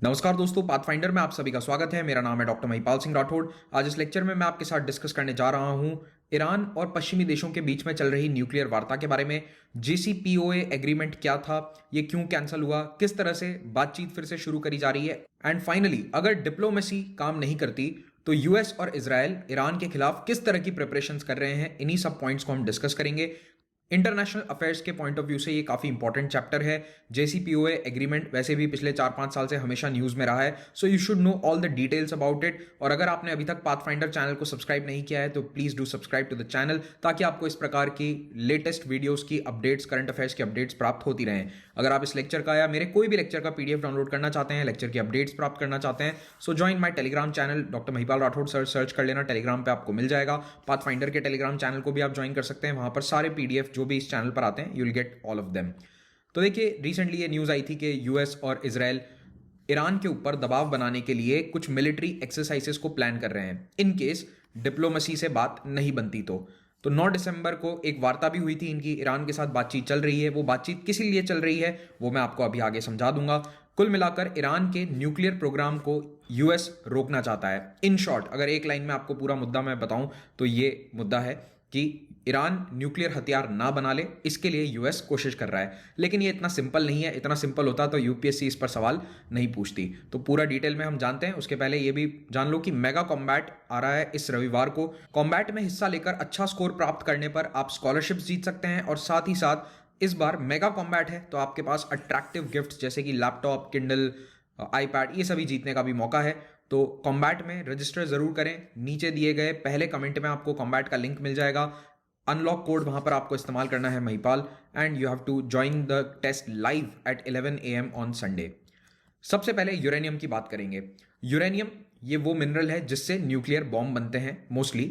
नमस्कार दोस्तों, पाथफाइंडर में आप सभी का स्वागत है। मेरा नाम है डॉक्टर महिपाल सिंह राठौड़। आज इस लेक्चर में मैं आपके साथ डिस्कस करने जा रहा हूं ईरान और पश्चिमी देशों के बीच में चल रही न्यूक्लियर वार्ता के बारे में। जेसीपीओए एग्रीमेंट क्या था, ये क्यों कैंसिल हुआ, किस तरह से बातचीत फिर से शुरू करी जा रही है, एंड फाइनली अगर डिप्लोमेसी काम नहीं करती तो यूएस और इजराइल ईरान के खिलाफ किस तरह की प्रिपरेशंस कर रहे हैं। इन्हीं सब पॉइंट्स को हम डिस्कस करेंगे। इंटरनेशनल अफेयर्स के पॉइंट ऑफ व्यू से ये काफी इंपॉर्टेंट चैप्टर है। जेसीपीओए एग्रीमेंट वैसे भी पिछले 4-5 साल से हमेशा न्यूज में रहा है, so you should know all the details about it. और अगर आपने अभी तक पाथफाइंडर चैनल को सब्सक्राइब नहीं किया है तो please do subscribe to the channel, ताकि आपको इस प्रकार की लेटेस्ट वीडियोस की अपडेट्स, करंट अफेयर्स की अपडेट्स प्राप्त होती रहें। अगर आप इस लेक्चर का या मेरे कोई भी लेक्चर का पीडीएफ डाउनलोड करना चाहते हैं, लेक्चर की अपडेट्स प्राप्त करना चाहते हैं, सो join my Telegram channel doctor Mahipal Rathore. Search कर लेना, टेलीग्राम पे आपको मिल जाएगा। पाथफाइंडर के टेलीग्राम चैनल को भी आप ज्वाइन कर सकते हैं, वहां पर सारे पीडीएफ जो भी इस चैनल पर आते हैं you will get all of them. तो देखिए, रिसेंटली ये न्यूज आई थी कि यूएस और इजराइल ईरान के ऊपर दबाव बनाने के लिए कुछ मिलिट्री एक्सरसाइजेस को प्लान कर रहे हैं इन केस डिप्लोमेसी से बात नहीं बनती तो 9 दिसंबर को एक वार्ता भी हुई थी इनकी, ईरान के साथ बातचीत चल रही है। वो बातचीत किस लिए चल रही है वो मैं आपको अभी आगे समझा दूंगा। कुल मिलाकर ईरान के न्यूक्लियर प्रोग्राम को यूएस रोकना चाहता है। इन शॉर्ट, अगर एक लाइन में आपको पूरा मुद्दा मैं बताऊं तो ये मुद्दा है कि ईरान न्यूक्लियर हथियार ना बना ले, इसके लिए यूएस कोशिश कर रहा है। लेकिन ये इतना सिंपल नहीं है। इतना सिंपल होता तो यूपीएससी इस पर सवाल नहीं पूछती। तो पूरा डिटेल में हम जानते हैं। उसके पहले ये भी जान लो कि मेगा कॉम्बैट आ रहा है इस रविवार को। कॉम्बैट में हिस्सा लेकर अच्छा स्कोर प्राप्त करने पर आप स्कॉलरशिप जीत सकते हैं, और साथ ही साथ इस बार मेगा कॉम्बैट है तो आपके पास अट्रैक्टिव गिफ्ट जैसे कि लैपटॉप, किंडल, आईपैड, ये सभी जीतने का भी मौका है। तो कॉम्बैट में रजिस्टर जरूर करें। नीचे दिए गए पहले कमेंट में आपको कॉम्बैट का लिंक मिल जाएगा। अनलॉक कोड वहां पर आपको इस्तेमाल करना है Mahipal, and you have to join the test live at 11 AM on Sunday. सबसे पहले यूरेनियम की बात करेंगे। यूरेनियम ये वो मिनरल है जिससे न्यूक्लियर बॉम्ब बनते हैं मोस्टली।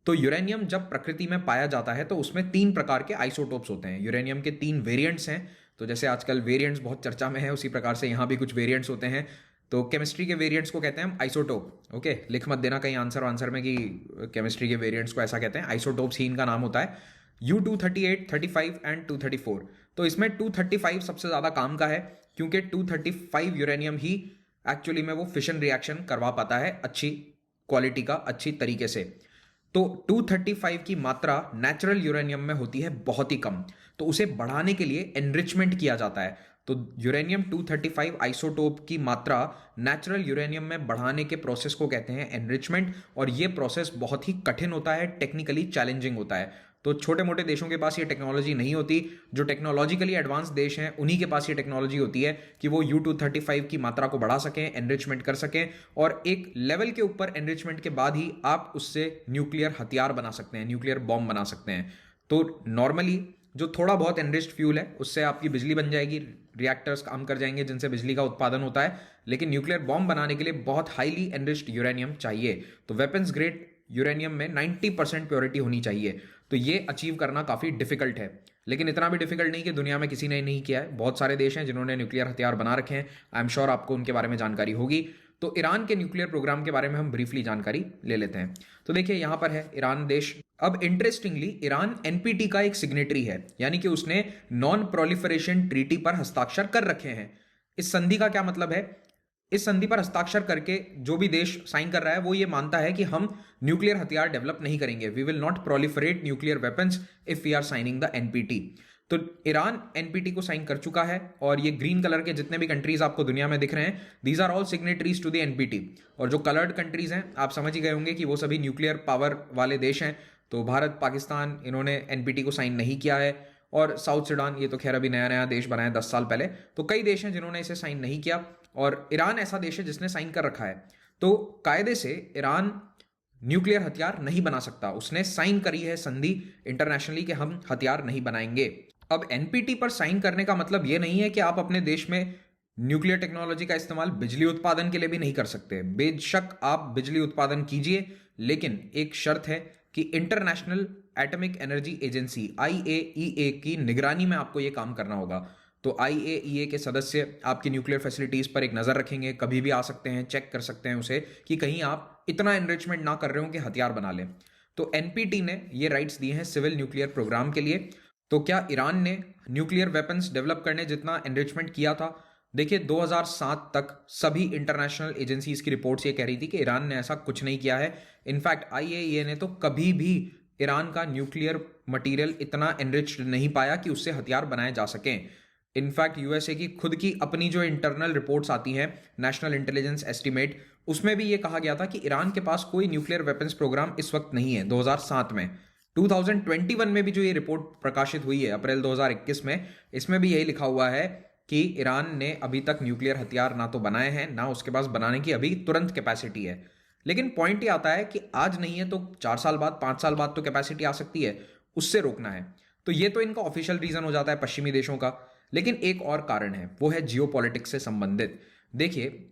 तो यूरेनियम जब प्रकृति में पाया जाता है तो उसमें 3 प्रकार के आइसोटोप्स होते हैं। यूरेनियम के 3 वेरिएंट्स हैं। तो जैसे आजकल वेरिएंट्स बहुत चर्चा में है, उसी प्रकार से यहां भी कुछ वेरिएंट्स होते हैं। तो केमिस्ट्री के वेरिएंट्स को कहते हैं हम आइसोटोप। ओके, लिख मत देना कहीं आंसर में कि केमिस्ट्री के वेरिएंट्स को ऐसा कहते हैं। आइसोटोप्स ही इनका नाम होता है। U-238, 35 and 234। तो इसमें 235 सबसे ज्यादा काम का है, क्योंकि 235 यूरेनियम ही एक्चुअली में वो फिशन रिएक्शन करवा पाता है अच्छी क्वालिटी का, अच्छी तरीके से। तो 235 की मात्रा नेचुरल यूरेनियम में होती है बहुत ही कम, तो उसे बढ़ाने के लिए एनरिचमेंट किया जाता है। तो यूरेनियम 235 आइसोटोप की मात्रा नेचुरल यूरेनियम में बढ़ाने के प्रोसेस को कहते हैं एनरिचमेंट, और यह प्रोसेस बहुत ही कठिन होता है, टेक्निकली चैलेंजिंग होता है। तो छोटे मोटे देशों के पास ये टेक्नोलॉजी नहीं होती। जो टेक्नोलॉजिकली एडवांस देश हैं उन्हीं के पास ये टेक्नोलॉजी होती है कि वो U-235 की मात्रा को बढ़ा सकें, एनरिचमेंट कर सकें, और एक लेवल के ऊपर एनरिचमेंट के बाद ही आप उससे न्यूक्लियर हथियार बना सकते हैं, न्यूक्लियर बॉम्ब बना सकते हैं। तो नॉर्मली जो थोड़ा बहुत एनरिच्ड फ्यूल है उससे आपकी बिजली बन जाएगी, रिएक्टर्स काम कर जाएंगे जिनसे बिजली का उत्पादन होता है। लेकिन न्यूक्लियर बॉम्ब बनाने के लिए बहुत हाईली एनरिच्ड यूरेनियम चाहिए। तो वेपन्स ग्रेड यूरेनियम में 90% प्योरिटी होनी चाहिए। तो ये अचीव करना काफी डिफिकल्ट है, लेकिन इतना भी डिफिकल्ट नहीं कि दुनिया में किसी ने नहीं किया है। बहुत सारे देश हैं जिन्होंने न्यूक्लियर हथियार बना रखे हैं। आई एम श्योर आपको उनके बारे में जानकारी होगी। तो ईरान के न्यूक्लियर प्रोग्राम के बारे में हम ब्रीफली जानकारी ले लेते हैं। तो देखिए, यहां पर है ईरान देश। अब इंटरेस्टिंगली ईरान एनपीटी का एक सिग्नेटरी है, यानी कि उसने नॉन प्रोलिफरेशन ट्रीटी पर हस्ताक्षर कर रखे हैं। इस संधि का क्या मतलब है? इस संधि पर हस्ताक्षर करके जो भी देश साइन कर रहा है वो ये मानता है कि हम न्यूक्लियर हथियार डेवलप नहीं करेंगे। We will not proliferate nuclear weapons if we are signing the NPT. तो ईरान एनपीटी को साइन कर चुका है, और ये ग्रीन कलर के जितने भी कंट्रीज आपको दुनिया में दिख रहे हैं, these are all signatories to the NPT. और जो कलर्ड कंट्रीज हैं आप समझ ही गए होंगे कि वो सभी न्यूक्लियर पावर वाले देश हैं। तो भारत, पाकिस्तान, इन्होंने एनपीटी को साइन नहीं किया है। और साउथ सूडान, ये तो खैर अभी नया नया देश बना है 10 साल पहले। तो कई देश हैं जिन्होंने इसे साइन नहीं किया, और ईरान ऐसा देश है जिसने साइन कर रखा है। तो कायदे से ईरान न्यूक्लियर हथियार नहीं बना सकता। उसने साइन करी है संधि इंटरनेशनली कि हम हथियार नहीं बनाएंगे। अब एनपीटी पर साइन करने का मतलब यह नहीं है कि आप अपने देश में न्यूक्लियर टेक्नोलॉजी का इस्तेमाल बिजली उत्पादन के लिए भी नहीं कर सकते। बेशक आप बिजली उत्पादन कीजिए, लेकिन एक शर्त है कि international atomic energy agency IAEA की निगरानी में आपको यह काम करना होगा। तो IAEA के सदस्य आपकी न्यूक्लियर फैसिलिटीज पर एक नजर रखेंगे, कभी भी आ सकते हैं, चेक कर सकते हैं उसे कि कहीं आप इतना एनरिचमेंट ना कर रहे हो कि हथियार बना लें। तो एनपीटी ने ये राइट्स दिए हैं सिविल न्यूक्लियर प्रोग्राम के लिए। तो क्या ईरान ने न्यूक्लियर वेपन्स डेवलप करने जितना एनरिचमेंट किया था देखिए 2007 तक सभी इंटरनेशनल एजेंसीज की रिपोर्ट्स ये कह रही थी कि ईरान ने ऐसा कुछ नहीं किया है। इनफैक्ट आईएईए ने तो कभी भी ईरान का न्यूक्लियर मटेरियल इतना एनरिच्ड नहीं पाया कि उससे हथियार बनाए जा सकें। इनफैक्ट यूएसए की खुद की अपनी जो इंटरनल रिपोर्ट्स आती हैं, नेशनल इंटेलिजेंस एस्टीमेट, उसमें भी ये कहा गया था कि ईरान के पास कोई न्यूक्लियर वेपन्स प्रोग्राम इस वक्त नहीं है 2007 में। 2021 में भी जो ये रिपोर्ट प्रकाशित हुई है अप्रैल 2021 में, इसमें भी यही लिखा हुआ है कि ईरान ने अभी तक न्यूक्लियर हथियार ना तो बनाए हैं, ना उसके पास बनाने की अभी तुरंत कैपेसिटी है। लेकिन पॉइंट ये आता है कि आज नहीं है तो 4 साल बाद, 5 साल बाद तो कैपेसिटी आ सकती है, उससे रोकना है। तो ये तो इनका ऑफिशियल रीजन हो जाता है पश्चिमी देशों का। लेकिन एक और कारण है, वो है जियोपॉलिटिक्स से संबंधित। देखिए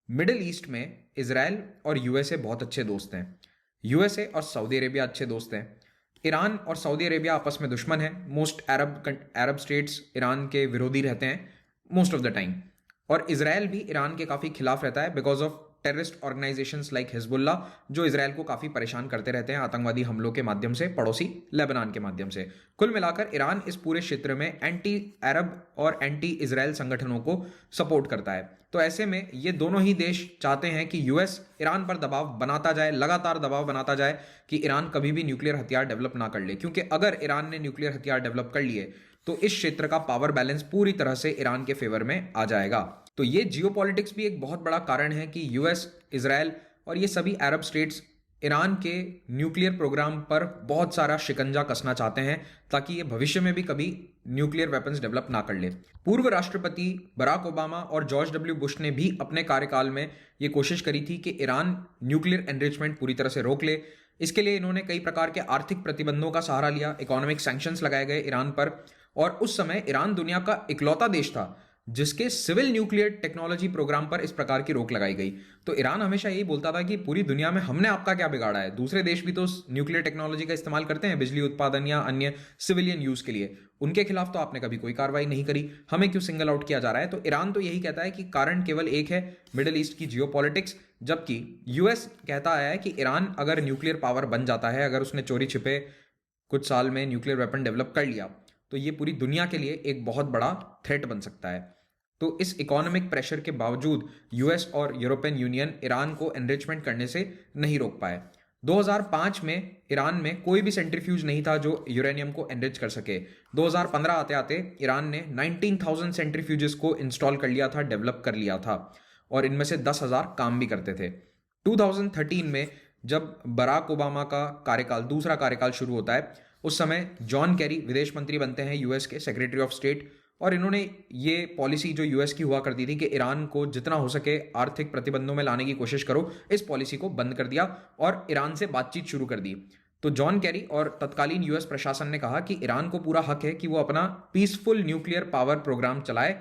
मिडिल ईस्ट में इजराइल और यूएसए बहुत अच्छे दोस्त हैं। यूएसए और सऊदी अरेबिया अच्छे दोस्त हैं। ईरान और सऊदी अरेबिया आपस में दुश्मन है। मोस्ट अरब स्टेट्स ईरान के विरोधी रहते हैं मोस्ट ऑफ द टाइम। और इसराइल भी ईरान के काफ़ी खिलाफ रहता है because of terrorist organisations like Hezbollah, जो इसराइल को काफ़ी परेशान करते रहते हैं आतंकवादी हमलों के माध्यम से, पड़ोसी लेबनान के माध्यम से। कुल मिलाकर ईरान इस पूरे क्षेत्र में एंटी अरब और एंटी इसराइल संगठनों को सपोर्ट करता है। तो ऐसे में ये दोनों ही देश चाहते हैं कि यूएस ईरान पर दबाव बनाता जाए, लगातार दबाव बनाता जाए कि ईरान कभी भी न्यूक्लियर हथियार डेवलप ना कर ले, क्योंकि अगर ईरान ने न्यूक्लियर हथियार डेवलप कर लिए तो इस क्षेत्र का पावर बैलेंस पूरी तरह से ईरान के फेवर में आ जाएगा। तो ये जियोपॉलिटिक्स भी एक बहुत बड़ा कारण है कि यूएस, इजराइल और ये सभी अरब स्टेट्स ईरान के न्यूक्लियर प्रोग्राम पर बहुत सारा शिकंजा कसना चाहते हैं ताकि ये भविष्य में भी कभी न्यूक्लियर वेपन्स डेवलप ना कर ले। पूर्व राष्ट्रपति बराक ओबामा और जॉर्ज डब्ल्यू बुश ने भी अपने कार्यकाल में ये कोशिश करी थी कि ईरान न्यूक्लियर एनरिचमेंट पूरी तरह से रोक ले। इसके लिए इन्होंने कई प्रकार के आर्थिक प्रतिबंधों का सहारा लिया, इकोनॉमिक सैंक्शंस लगाए गए ईरान पर। और उस समय ईरान दुनिया का इकलौता देश था जिसके सिविल न्यूक्लियर टेक्नोलॉजी प्रोग्राम पर इस प्रकार की रोक लगाई गई। तो ईरान हमेशा यही बोलता था कि पूरी दुनिया में हमने आपका क्या बिगाड़ा है, दूसरे देश भी तो न्यूक्लियर टेक्नोलॉजी का इस्तेमाल करते हैं बिजली उत्पादन या अन्य सिविलियन यूज के लिए, उनके खिलाफ तो आपने कभी कोई कार्रवाई नहीं करी, हमें क्यों सिंगल आउट किया जा रहा है। तो ईरान तो यही कहता है कि कारण केवल एक है, मिडिल ईस्ट की जियोपॉलिटिक्स। जबकि यूएस कहता आया है कि ईरान अगर न्यूक्लियर पावर बन जाता है, अगर उसने चोरी छिपे कुछ साल में न्यूक्लियर वेपन डेवलप कर लिया, तो ये पूरी दुनिया के लिए एक बहुत बड़ा थ्रेट बन सकता है। तो इस इकोनॉमिक प्रेशर के बावजूद यूएस और यूरोपियन यूनियन ईरान को एनरिचमेंट करने से नहीं रोक पाए। 2005 में ईरान में कोई भी सेंट्रीफ्यूज नहीं था जो यूरेनियम को एनरिच कर सके। 2015 आते आते ईरान ने 19,000 सेंट्रीफ्यूजेस को इंस्टॉल कर लिया था, डेवलप कर लिया था, और इनमें से 10,000 काम भी करते थे। 2013 में जब बराक ओबामा का कार्यकाल, दूसरा कार्यकाल शुरू होता है, उस समय जॉन कैरी विदेश मंत्री बनते हैं यूएस के, सेक्रेटरी ऑफ स्टेट। और इन्होंने ये पॉलिसी जो यूएस की हुआ करती थी कि ईरान को जितना हो सके आर्थिक प्रतिबंधों में लाने की कोशिश करो, इस पॉलिसी को बंद कर दिया और ईरान से बातचीत शुरू कर दी। तो जॉन कैरी और तत्कालीन यूएस प्रशासन ने कहा कि ईरान को पूरा हक है कि वो अपना पीसफुल न्यूक्लियर पावर प्रोग्राम चलाए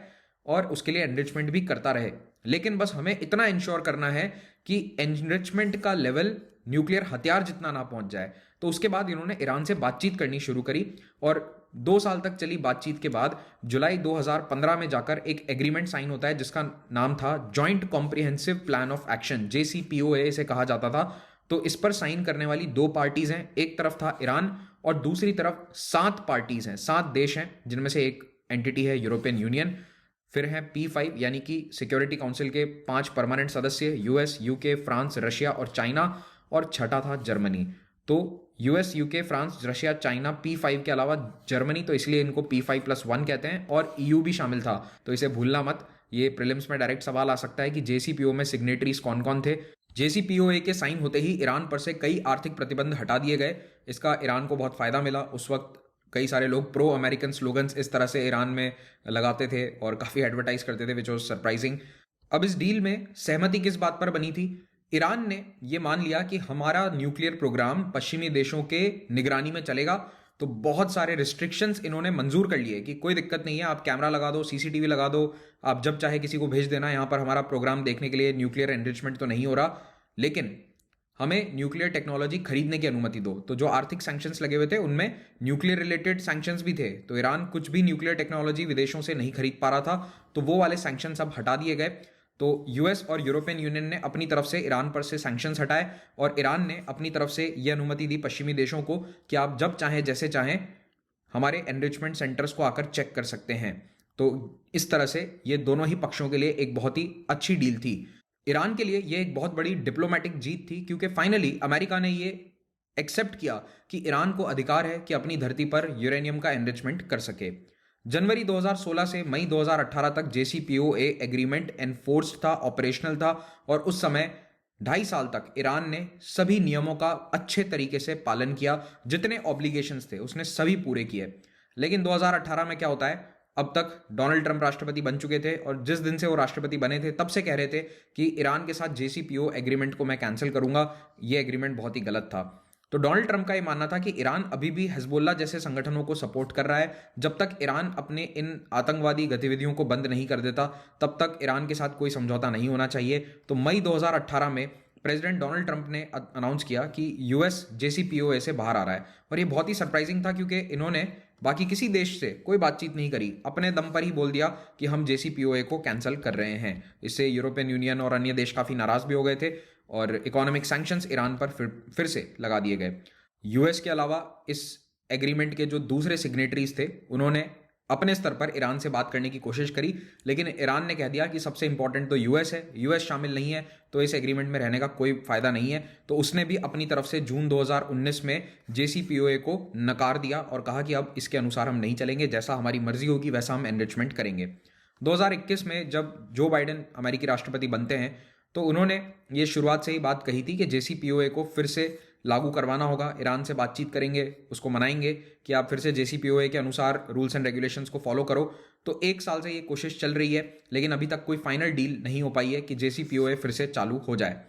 और उसके लिए एनरिचमेंट भी करता रहे, लेकिन बस हमें इतना इंश्योर करना है कि एनरिचमेंट का लेवल न्यूक्लियर हथियार जितना ना पहुंच जाए। तो उसके बाद इन्होंने ईरान से बातचीत करनी शुरू करी और 2 साल तक चली बातचीत के बाद जुलाई 2015 में जाकर एक एग्रीमेंट साइन होता है जिसका नाम था joint comprehensive plan of action, JCPOA इसे कहा जाता था। तो इस पर साइन करने वाली 2 पार्टीज हैं, एक तरफ था ईरान और दूसरी तरफ 7 पार्टीज हैं, 7 देश हैं, जिनमें से एक एंटिटी है यूरोपियन यूनियन, फिर है P5 यानी कि सिक्योरिटी काउंसिल के 5 परमानेंट सदस्य, यूएस, यूके, फ्रांस, रशिया और चाइना, और छठा था जर्मनी। तो US, UK, France, Russia, China, P5 के अलावा जर्मनी, तो इसलिए इनको P5+1 कहते हैं, और EU भी शामिल था। तो इसे भूलना मत, ये प्रीलिम्स में डायरेक्ट सवाल आ सकता है कि JCPOA में सिग्नेटरीज कौन कौन थे। JCPOA के साइन होते ही ईरान पर से कई आर्थिक प्रतिबंध हटा दिए गए। इसका ईरान को बहुत फायदा मिला। उस वक्त कई सारे लोग प्रो अमेरिकन स्लोगन्स इस तरह से ईरान में लगाते थे और काफ़ी एडवर्टाइज करते थे, विच वॉज सरप्राइजिंग। अब इस डील में सहमति किस बात पर बनी थी? ईरान ने यह मान लिया कि हमारा न्यूक्लियर प्रोग्राम पश्चिमी देशों के निगरानी में चलेगा। तो बहुत सारे रिस्ट्रिक्शंस इन्होंने मंजूर कर लिए कि कोई दिक्कत नहीं है, आप कैमरा लगा दो, CCTV लगा दो, आप जब चाहे किसी को भेज देना यहाँ पर हमारा प्रोग्राम देखने के लिए, न्यूक्लियर एनरिचमेंट तो नहीं हो रहा, लेकिन हमें न्यूक्लियर टेक्नोलॉजी खरीदने की अनुमति दो। तो जो आर्थिक सैंक्शंस लगे हुए थे उनमें न्यूक्लियर रिलेटेड सैंक्शंस भी थे। तो ईरान कुछ भी न्यूक्लियर टेक्नोलॉजी विदेशों से नहीं खरीद पा रहा था, तो वो वाले सैंक्शंस अब हटा दिए गए। तो यूएस और यूरोपियन यूनियन ने अपनी तरफ से ईरान पर से सैंक्शंस हटाए और ईरान ने अपनी तरफ से ये अनुमति दी पश्चिमी देशों को कि आप जब चाहें, जैसे चाहें, हमारे एनरिचमेंट सेंटर्स को आकर चेक कर सकते हैं। तो इस तरह से ये दोनों ही पक्षों के लिए एक बहुत ही अच्छी डील थी। ईरान के लिए ये एक बहुत बड़ी डिप्लोमेटिक जीत थी, क्योंकि फाइनली अमेरिका ने ये एक्सेप्ट किया कि ईरान को अधिकार है कि अपनी धरती पर यूरेनियम का एनरिचमेंट कर सके। जनवरी 2016 से मई 2018 तक JCPOA एग्रीमेंट एनफोर्स्ड था, ऑपरेशनल था, और उस समय 2.5 साल तक ईरान ने सभी नियमों का अच्छे तरीके से पालन किया। जितने ऑब्लिगेशंस थे उसने सभी पूरे किए। लेकिन 2018 में क्या होता है, अब तक डोनाल्ड ट्रंप राष्ट्रपति बन चुके थे, और जिस दिन से वो राष्ट्रपति बने थे तब से कह रहे थे कि ईरान के साथ JCPOA एग्रीमेंट को मैं कैंसिल करूंगा, ये एग्रीमेंट बहुत ही गलत था। तो डोनाल्ड ट्रंप का ये मानना था कि ईरान अभी भी हिजबुल्लाह जैसे संगठनों को सपोर्ट कर रहा है। जब तक ईरान अपने इन आतंकवादी गतिविधियों को बंद नहीं कर देता तब तक ईरान के साथ कोई समझौता नहीं होना चाहिए। तो मई 2018 में प्रेसिडेंट डोनाल्ड ट्रंप ने अनाउंस किया कि US JCPOA से बाहर आ रहा है, और ये बहुत ही सरप्राइजिंग था, क्योंकि इन्होंने बाकी किसी देश से कोई बातचीत नहीं करी, अपने दम पर ही बोल दिया कि हम JCPOA को कैंसिल कर रहे हैं। इससे यूरोपियन यूनियन और अन्य देश काफ़ी नाराज भी हो गए थे, और इकोनॉमिक सैंक्शंस ईरान पर फिर से लगा दिए गए। US के अलावा इस एग्रीमेंट के जो दूसरे सिग्नेटरीज थे उन्होंने अपने स्तर पर ईरान से बात करने की कोशिश करी, लेकिन ईरान ने कह दिया कि सबसे इंपॉर्टेंट तो US है, US शामिल नहीं है तो इस एग्रीमेंट में रहने का कोई फायदा नहीं है। तो उसने भी अपनी तरफ से जून 2019 में JCPOA को नकार दिया और कहा कि अब इसके अनुसार हम नहीं चलेंगे, जैसा हमारी मर्जी होगी वैसा हम एनरिचमेंट करेंगे। 2021 में जब जो बाइडेन अमेरिकी राष्ट्रपति बनते हैं तो उन्होंने ये शुरुआत से ही बात कही थी कि JCPOA को फिर से लागू करवाना होगा। ईरान से बातचीत करेंगे, उसको मनाएंगे कि आप फिर से JCPOA के अनुसार रूल्स एंड रेगुलेशंस को फॉलो करो। तो 1 साल से ये कोशिश चल रही है, लेकिन अभी तक कोई फाइनल डील नहीं हो पाई है कि JCPOA फिर से चालू हो जाए।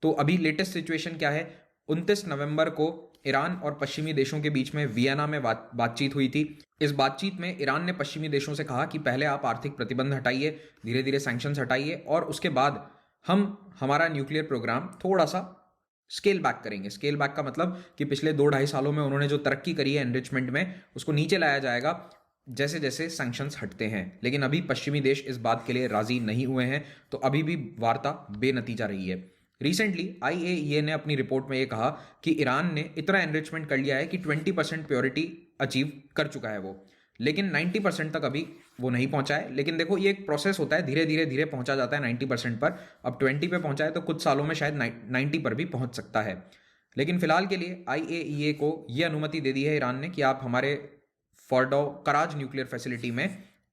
तो अभी लेटेस्ट सिचुएशन क्या है, 29 नवंबर को ईरान और पश्चिमी देशों के बीच में वियना में बातचीत हुई थी। इस बातचीत में ईरान ने पश्चिमी देशों से कहा कि पहले आप आर्थिक प्रतिबंध हटाइए, धीरे धीरे सैंक्शंस हटाइए, और उसके बाद हम हमारा न्यूक्लियर प्रोग्राम थोड़ा सा स्केल बैक करेंगे। स्केल बैक का मतलब कि पिछले 2-2.5 सालों में उन्होंने जो तरक्की करी है एनरिचमेंट में, उसको नीचे लाया जाएगा जैसे जैसे सैंक्शंस हटते हैं। लेकिन अभी पश्चिमी देश इस बात के लिए राजी नहीं हुए हैं, तो अभी भी वार्ता बेनतीजा रही है। रिसेंटली IAEA ने अपनी रिपोर्ट में ये कहा कि ईरान ने इतना एनरिचमेंट कर लिया है कि 20% प्योरिटी अचीव कर चुका है वो, लेकिन 90% तक अभी वो नहीं पहुंचा है। लेकिन देखो, ये एक प्रोसेस होता है, धीरे धीरे धीरे पहुंचा जाता है 90% पर। अब 20 पे पहुंचा है तो कुछ सालों में शायद 90 पर भी पहुंच सकता है। लेकिन फिलहाल के लिए IAEA को ये अनुमति दे दी है ईरान ने कि आप हमारे फोर्डो कराज न्यूक्लियर फैसिलिटी में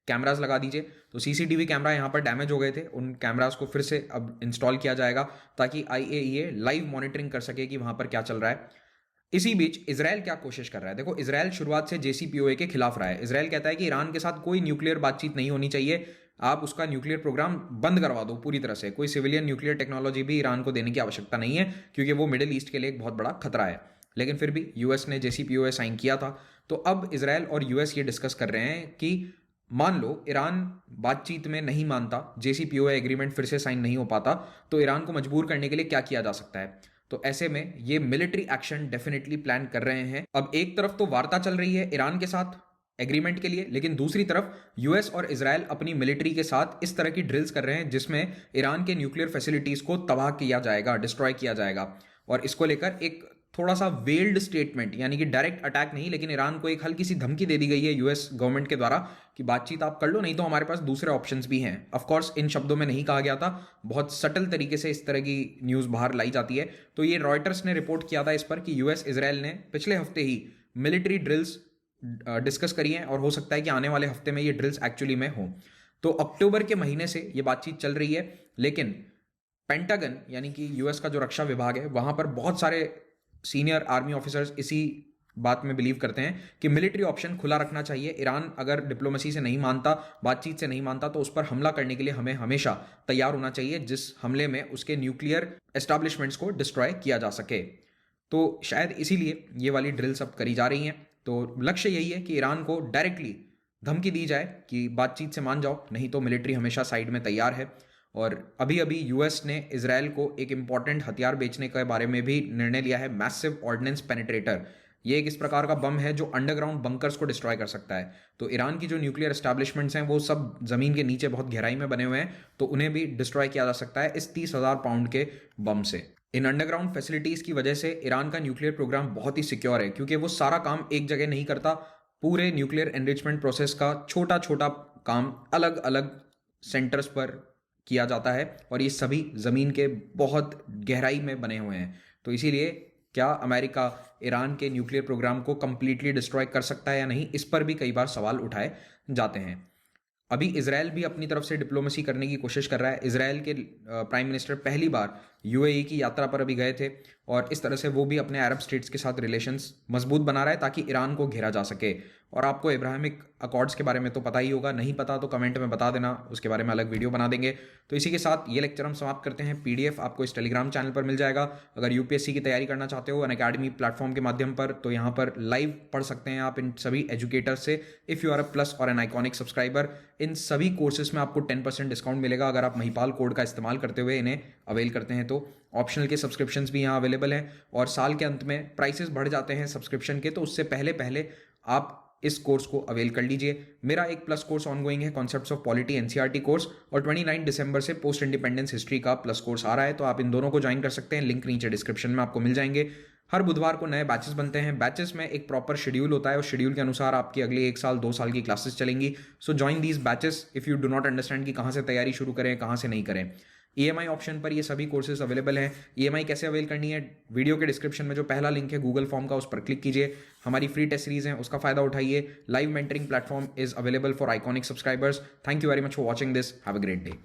कैमराज लगा दीजिए। तो CCTV कैमरा यहाँ पर डैमेज हो गए थे, उन कैमराज को फिर से अब इंस्टॉल किया जाएगा ताकि IAEA लाइव मॉनिटरिंग कर सके कि वहाँ पर क्या चल रहा है। इसी बीच इजराइल क्या कोशिश कर रहा है, देखो इजराइल शुरुआत से JCPOA के खिलाफ रहा है। इजराइल कहता है कि ईरान के साथ कोई न्यूक्लियर बातचीत नहीं होनी चाहिए, आप उसका न्यूक्लियर प्रोग्राम बंद करवा दो पूरी तरह से। कोई सिविलियन न्यूक्लियर टेक्नोलॉजी भी ईरान को देने की आवश्यकता नहीं है, क्योंकि वो मिडिल ईस्ट के लिए एक बहुत बड़ा खतरा है। लेकिन फिर भी US ने JCPOA साइन किया था। तो अब इजराइल और US ये डिस्कस कर रहे हैं कि मान लो ईरान बातचीत में नहीं मानता, JCPOA एग्रीमेंट फिर से साइन नहीं हो पाता, तो ईरान को मजबूर करने के लिए क्या किया जा सकता है। तो ऐसे में ये मिलिट्री एक्शन डेफिनेटली प्लान कर रहे हैं। अब एक तरफ तो वार्ता चल रही है ईरान के साथ एग्रीमेंट के लिए, लेकिन दूसरी तरफ US और इजराइल अपनी मिलिट्री के साथ इस तरह की ड्रिल्स कर रहे हैं जिसमें ईरान के न्यूक्लियर फैसिलिटीज को तबाह किया जाएगा, डिस्ट्रॉय किया जाएगा। और इसको लेकर एक थोड़ा सा वेल्ड स्टेटमेंट, यानी कि डायरेक्ट अटैक नहीं, लेकिन ईरान को एक हल्की सी धमकी दे दी गई है US गवर्नमेंट के द्वारा कि बातचीत आप कर लो, नहीं तो हमारे पास दूसरे ऑप्शंस भी हैं। ऑफ कोर्स इन शब्दों में नहीं कहा गया था, बहुत सटल तरीके से इस तरह की न्यूज़ बाहर लाई जाती है। तो ये रॉयटर्स ने रिपोर्ट किया था इस पर कि US इजराइल ने पिछले हफ्ते ही मिलिट्री ड्रिल्स डिस्कस करी हैं, और हो सकता है कि आने वाले हफ्ते में ये ड्रिल्स एक्चुअली में हों। तो अक्टूबर के महीने से ये बातचीत चल रही है, लेकिन पेंटागन यानी कि US का जो रक्षा विभाग है, वहां पर बहुत सारे सीनियर आर्मी ऑफिसर्स इसी बात में बिलीव करते हैं कि मिलिट्री ऑप्शन खुला रखना चाहिए। ईरान अगर डिप्लोमेसी से नहीं मानता, बातचीत से नहीं मानता, तो उस पर हमला करने के लिए हमें हमेशा तैयार होना चाहिए, जिस हमले में उसके न्यूक्लियर एस्टैब्लिशमेंट्स को डिस्ट्रॉय किया जा सके। तो शायद इसीलिए ये वाली ड्रिल्स अब करी जा रही हैं। तो लक्ष्य यही है कि ईरान को डायरेक्टली धमकी दी जाए कि बातचीत से मान जाओ, नहीं तो मिलिट्री हमेशा साइड में तैयार है। और अभी अभी US ने इजराइल को एक इंपॉर्टेंट हथियार बेचने के बारे में भी निर्णय लिया है, मैसिव ऑर्डिनेंस पेनिट्रेटर। ये एक इस प्रकार का बम है जो अंडरग्राउंड बंकर्स को डिस्ट्रॉय कर सकता है। तो ईरान की जो न्यूक्लियर एस्टैब्लिशमेंट्स हैं वो सब जमीन के नीचे बहुत गहराई में बने हुए हैं, तो उन्हें भी डिस्ट्रॉय किया जा सकता है इस 30,000 पाउंड के बम से। इन अंडरग्राउंड फैसिलिटीज की वजह से ईरान का न्यूक्लियर प्रोग्राम बहुत ही सिक्योर है, क्योंकि वो सारा काम एक जगह नहीं करता, पूरे न्यूक्लियर एनरिचमेंट प्रोसेस का छोटा छोटा काम अलग अलग सेंटर्स पर किया जाता है और ये सभी ज़मीन के बहुत गहराई में बने हुए हैं। तो इसीलिए क्या अमेरिका ईरान के न्यूक्लियर प्रोग्राम को कंप्लीटली डिस्ट्रॉय कर सकता है या नहीं, इस पर भी कई बार सवाल उठाए जाते हैं। अभी इसराइल भी अपनी तरफ से डिप्लोमेसी करने की कोशिश कर रहा है। इसराइल के प्राइम मिनिस्टर पहली बार यूएई की यात्रा पर अभी गए थे और इस तरह से वो भी अपने अरब स्टेट्स के साथ रिलेशंस मजबूत बना रहा है ताकि ईरान को घेरा जा सके। और आपको इब्राहिमिक अकॉर्ड्स के बारे में तो पता ही होगा, नहीं पता तो कमेंट में बता देना, उसके बारे में अलग वीडियो बना देंगे। तो इसी के साथ ये लेक्चर हम समाप्त करते हैं। पीडीएफ आपको इस टेलीग्राम चैनल पर मिल जाएगा। अगर यूपीएससी की तैयारी करना चाहते हो अनअकैडमी प्लेटफॉर्म के माध्यम पर, तो यहाँ पर लाइव पढ़ सकते हैं आप इन सभी एजुकेटर्स से। If you are a plus or an iconic subscriber, इन सभी कोर्सेज में आपको 10% डिस्काउंट मिलेगा अगर आप महिपाल कोड का इस्तेमाल करते हुए इन्हें अवेल करते हैं। तो ऑप्शनल के सब्सक्रिप्शंस भी यहाँ अवेलेबल हैं और साल के अंत में प्राइसेस बढ़ जाते हैं सब्सक्रिप्शन के, तो उससे पहले पहले आप इस कोर्स को अवेल कर लीजिए। मेरा एक प्लस कोर्स ऑनगोइंग है, concepts of polity NCERT course, और 29 दिसंबर से पोस्ट इंडिपेंडेंस हिस्ट्री का प्लस कोर्स आ रहा है, तो आप इन दोनों को ज्वाइन कर सकते हैं। लिंक नीचे डिस्क्रिप्शन में आपको मिल जाएंगे। हर बुधवार को नए बैचेस बनते हैं। बैचेस में एक प्रॉपर शेड्यूल होता है और शेड्यूल के अनुसार आपकी अगले 1 साल 2 साल की क्लासेस चलेंगी। सो join these batches if you do not understand कि कहाँ से तैयारी शुरू करें, कहाँ से नहीं करें। ईएमआई ऑप्शन पर ये सभी कोर्सेज अवेलेबल हैं। ईएमआई कैसे अवेल करनी है, वीडियो के डिस्क्रिप्शन में जो पहला लिंक है गूगल फॉर्म का, उस पर क्लिक कीजिए। हमारी फ्री टेस्ट सीरीज है, उसका फायदा उठाइए। Live mentoring platform is available for iconic subscribers. Thank you very much for watching this. Have a great day.